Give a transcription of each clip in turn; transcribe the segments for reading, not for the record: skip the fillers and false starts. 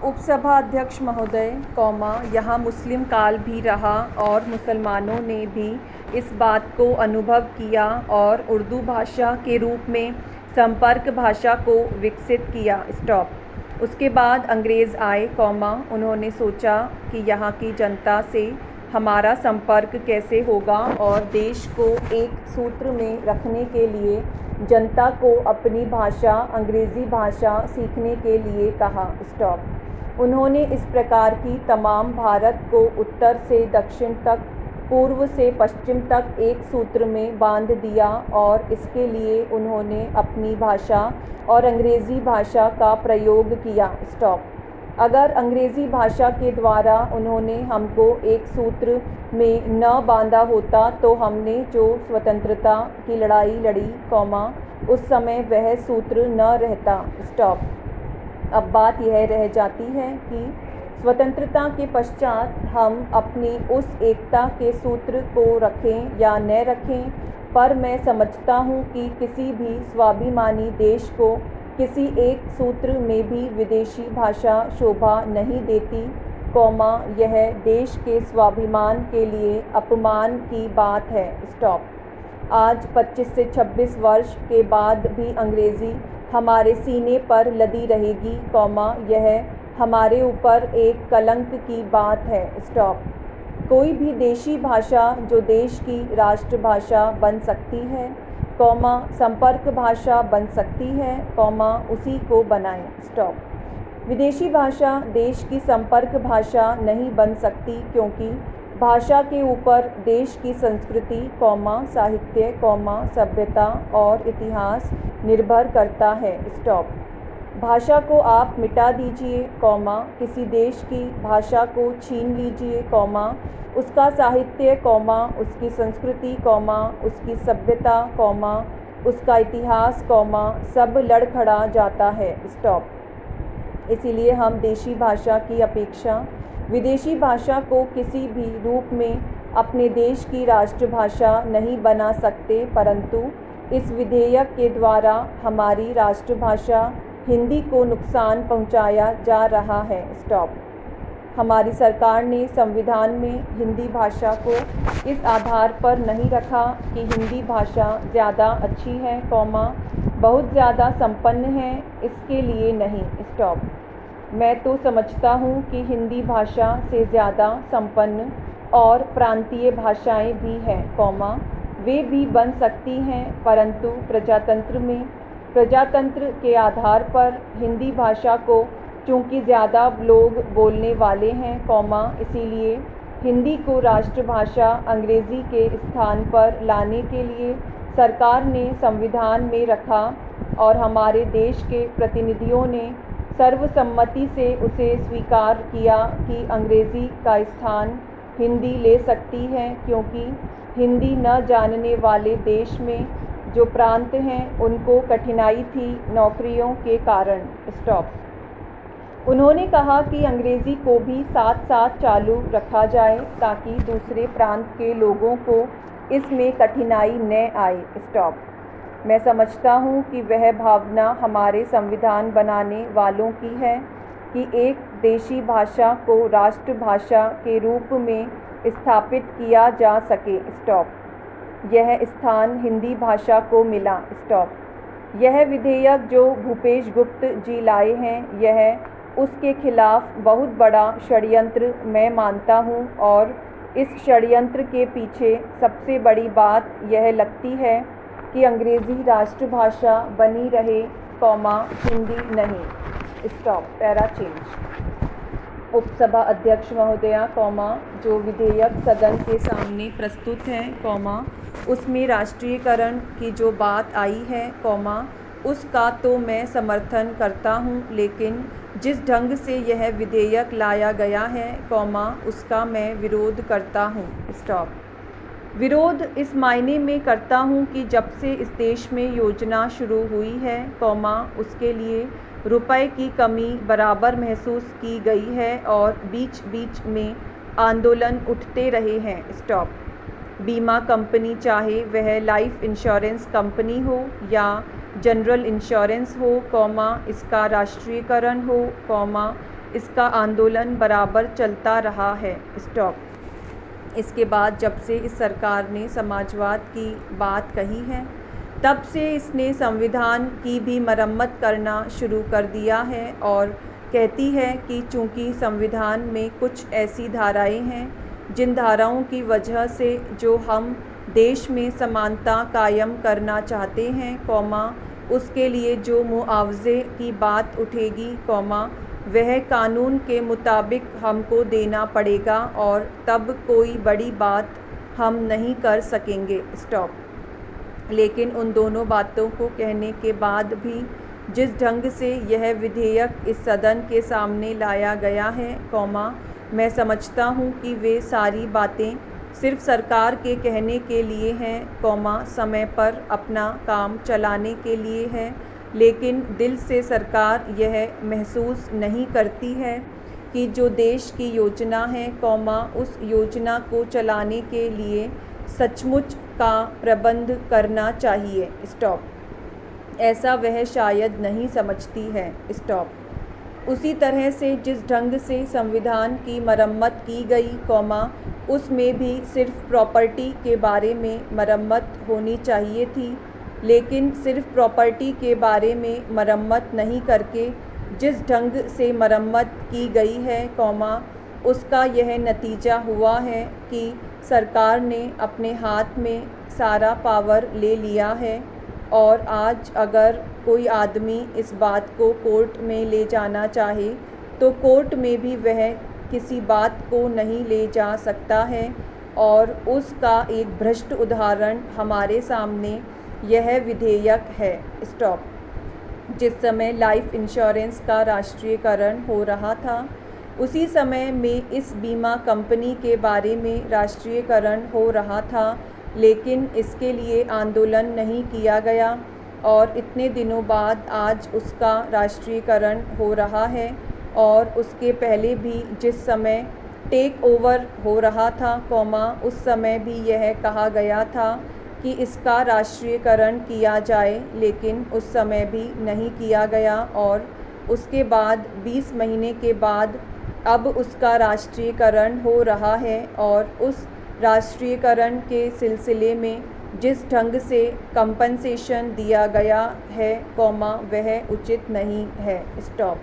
उपसभा अध्यक्ष महोदय, यहाँ मुस्लिम काल भी रहा और मुसलमानों ने भी इस बात को अनुभव किया और उर्दू भाषा के रूप में संपर्क भाषा को विकसित किया। उसके बाद अंग्रेज़ आए, उन्होंने सोचा कि यहाँ की जनता से हमारा संपर्क कैसे होगा और देश को एक सूत्र में रखने के लिए जनता को अपनी भाषा अंग्रेज़ी भाषा सीखने के लिए कहा। उन्होंने इस प्रकार की तमाम भारत को उत्तर से दक्षिण तक, पूर्व से पश्चिम तक एक सूत्र में बांध दिया और इसके लिए उन्होंने अपनी भाषा और अंग्रेज़ी भाषा का प्रयोग किया। अगर अंग्रेज़ी भाषा के द्वारा उन्होंने हमको एक सूत्र में न बांधा होता तो हमने जो स्वतंत्रता की लड़ाई लड़ी, उस समय वह सूत्र न रहता। अब बात यह रह जाती है कि स्वतंत्रता के पश्चात हम अपनी उस एकता के सूत्र को रखें या न रखें, पर मैं समझता हूँ कि किसी भी स्वाभिमानी देश को किसी एक सूत्र में भी विदेशी भाषा शोभा नहीं देती, यह देश के स्वाभिमान के लिए अपमान की बात है। आज 25 से 26 वर्ष के बाद भी अंग्रेज़ी हमारे सीने पर लदी रहेगी, यह हमारे ऊपर एक कलंक की बात है। कोई भी देशी भाषा जो देश की राष्ट्रभाषा बन सकती है, संपर्क भाषा बन सकती है, उसी को बनाएं। विदेशी भाषा देश की संपर्क भाषा नहीं बन सकती क्योंकि भाषा के ऊपर देश की संस्कृति, साहित्य, सभ्यता और इतिहास निर्भर करता है। भाषा को आप मिटा दीजिए, किसी देश की भाषा को छीन लीजिए, उसका साहित्य, उसकी संस्कृति, उसकी सभ्यता, उसका इतिहास, सब लड़खड़ा जाता है। इसीलिए हम देशी भाषा की अपेक्षा विदेशी भाषा को किसी भी रूप में अपने देश की राष्ट्रभाषा नहीं बना सकते, परंतु इस विधेयक के द्वारा हमारी राष्ट्रभाषा हिंदी को नुकसान पहुंचाया जा रहा है। हमारी सरकार ने संविधान में हिंदी भाषा को इस आधार पर नहीं रखा कि हिंदी भाषा ज़्यादा अच्छी है, बहुत ज़्यादा संपन्न है, इसके लिए नहीं। मैं तो समझता हूँ कि हिंदी भाषा से ज़्यादा संपन्न और प्रांतीय भाषाएं भी हैं, वे भी बन सकती हैं, परंतु प्रजातंत्र के आधार पर हिंदी भाषा को चूँकि ज़्यादा लोग बोलने वाले हैं, इसीलिए हिंदी को राष्ट्रभाषा अंग्रेज़ी के स्थान पर लाने के लिए सरकार ने संविधान में रखा और हमारे देश के प्रतिनिधियों ने सर्वसम्मति से उसे स्वीकार किया कि अंग्रेज़ी का स्थान हिंदी ले सकती है, क्योंकि हिंदी न जानने वाले देश में जो प्रांत हैं उनको कठिनाई थी नौकरियों के कारण। उन्होंने कहा कि अंग्रेज़ी को भी साथ साथ चालू रखा जाए ताकि दूसरे प्रांत के लोगों को इसमें कठिनाई न आए। मैं समझता हूँ कि वह भावना हमारे संविधान बनाने वालों की है कि एक देशी भाषा को राष्ट्रभाषा के रूप में स्थापित किया जा सके। यह स्थान हिंदी भाषा को मिला। यह विधेयक जो भूपेश गुप्त जी लाए हैं, यह उसके खिलाफ बहुत बड़ा षड्यंत्र मैं मानता हूँ और इस षड्यंत्र के पीछे सबसे बड़ी बात यह लगती है कि अंग्रेज़ी राष्ट्रभाषा बनी रहे, हिंदी नहीं। Para change. उपसभा अध्यक्ष महोदया, जो विधेयक सदन के सामने प्रस्तुत है, उसमें राष्ट्रीयकरण की जो बात आई है, उसका तो मैं समर्थन करता हूँ, लेकिन जिस ढंग से यह विधेयक लाया गया है, उसका मैं विरोध करता हूँ। विरोध इस मायने में करता हूँ कि जब से इस देश में योजना शुरू हुई है, उसके लिए रुपए की कमी बराबर महसूस की गई है और बीच बीच में आंदोलन उठते रहे हैं। बीमा कंपनी, चाहे वह लाइफ इंश्योरेंस कंपनी हो या जनरल इंश्योरेंस हो, इसका राष्ट्रीयकरण हो, इसका आंदोलन बराबर चलता रहा है। स्टॉप। इसके बाद जब से इस सरकार ने समाजवाद की बात कही है, तब से इसने संविधान की भी मरम्मत करना शुरू कर दिया है और कहती है कि चूँकि संविधान में कुछ ऐसी धाराएं हैं जिन धाराओं की वजह से जो हम देश में समानता कायम करना चाहते हैं, उसके लिए जो मुआवजे की बात उठेगी, वह कानून के मुताबिक हमको देना पड़ेगा और तब कोई बड़ी बात हम नहीं कर सकेंगे। स्टॉप। लेकिन उन दोनों बातों को कहने के बाद भी जिस ढंग से यह विधेयक इस सदन के सामने लाया गया है, मैं समझता हूँ कि वे सारी बातें सिर्फ सरकार के कहने के लिए हैं, समय पर अपना काम चलाने के लिए है, लेकिन दिल से सरकार यह महसूस नहीं करती है कि जो देश की योजना है, उस योजना को चलाने के लिए सचमुच का प्रबंध करना चाहिए। स्टॉप। ऐसा वह शायद नहीं समझती है। स्टॉप। उसी तरह से जिस ढंग से संविधान की मरम्मत की गई, उसमें भी सिर्फ प्रॉपर्टी के बारे में मरम्मत होनी चाहिए थी, लेकिन सिर्फ प्रॉपर्टी के बारे में मरम्मत नहीं करके जिस ढंग से मरम्मत की गई है, उसका यह नतीजा हुआ है कि सरकार ने अपने हाथ में सारा पावर ले लिया है और आज अगर कोई आदमी इस बात को कोर्ट में ले जाना चाहे तो कोर्ट में भी वह किसी बात को नहीं ले जा सकता है और उसका एक भ्रष्ट उदाहरण हमारे सामने यह विधेयक है। स्टॉप। जिस समय लाइफ इंश्योरेंस का राष्ट्रीयकरण हो रहा था, उसी समय में इस बीमा कंपनी के बारे में राष्ट्रीयकरण हो रहा था, लेकिन इसके लिए आंदोलन नहीं किया गया और इतने दिनों बाद आज उसका राष्ट्रीयकरण हो रहा है। और उसके पहले भी जिस समय टेक ओवर हो रहा था, उस समय भी यह कहा गया था कि इसका राष्ट्रीयकरण किया जाए, लेकिन उस समय भी नहीं किया गया और उसके बाद 20 महीने के बाद अब उसका राष्ट्रीयकरण हो रहा है और उस राष्ट्रीयकरण के सिलसिले में जिस ढंग से कंपनसेशन दिया गया है, वह उचित नहीं है। स्टॉप।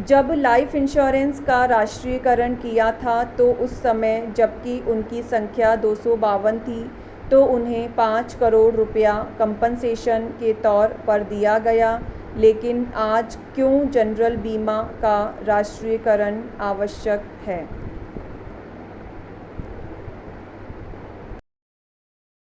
जब लाइफ इंश्योरेंस का राष्ट्रीयकरण किया था तो उस समय जबकि उनकी संख्या 252 थी, तो उन्हें 5 करोड़ रुपया कंपनसेशन के तौर पर दिया गया, लेकिन आज क्यों जनरल बीमा का राष्ट्रीयकरण आवश्यक है?